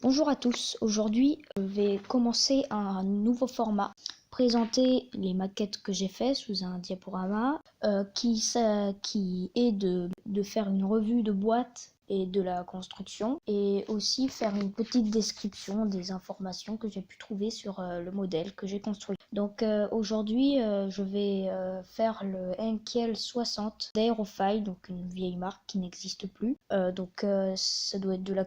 Bonjour à tous, aujourd'hui je vais commencer un nouveau format, présenter les maquettes que j'ai fait sous un diaporama qui est de faire une revue de boîte et de la construction et aussi faire une petite description des informations que j'ai pu trouver sur le modèle que j'ai construit. Donc aujourd'hui je vais faire le Henkel 60 d'Aerophile, donc une vieille marque qui n'existe plus. Ça doit être de la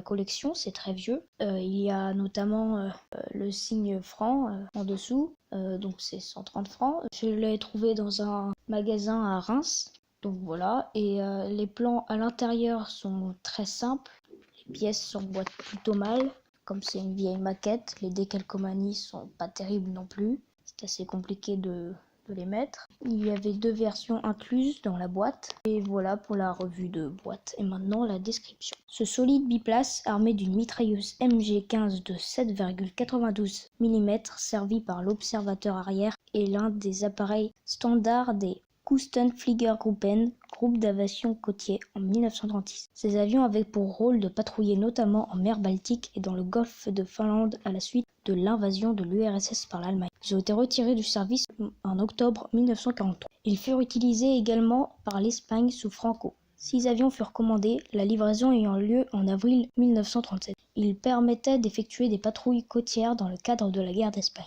collection, c'est très vieux. Il y a notamment le signe franc en dessous, donc c'est 130 francs. Je l'ai trouvé dans un magasin à Reims. Donc voilà, et les plans à l'intérieur sont très simples, les pièces s'emboîtent plutôt mal, comme c'est une vieille maquette, les décalcomanies sont pas terribles non plus, c'est assez compliqué de les mettre. Il y avait 2 versions incluses dans la boîte, et voilà pour la revue de boîte. Et maintenant la description. Ce solide biplace armé d'une mitrailleuse MG15 de 7,92 mm servi par l'observateur arrière est l'un des appareils standards des Küstenfliegergruppen, groupe d'aviation côtier, en 1936. Ces avions avaient pour rôle de patrouiller notamment en mer Baltique et dans le golfe de Finlande à la suite de l'invasion de l'URSS par l'Allemagne. Ils ont été retirés du service en octobre 1943. Ils furent utilisés également par l'Espagne sous Franco. 6 avions furent commandés, la livraison ayant lieu en avril 1937. Ils permettaient d'effectuer des patrouilles côtières dans le cadre de la guerre d'Espagne.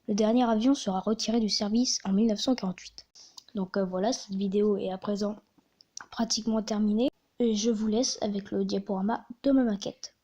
Le dernier avion sera retiré du service en 1948. Donc voilà, cette vidéo est à présent pratiquement terminée et je vous laisse avec le diaporama de ma maquette.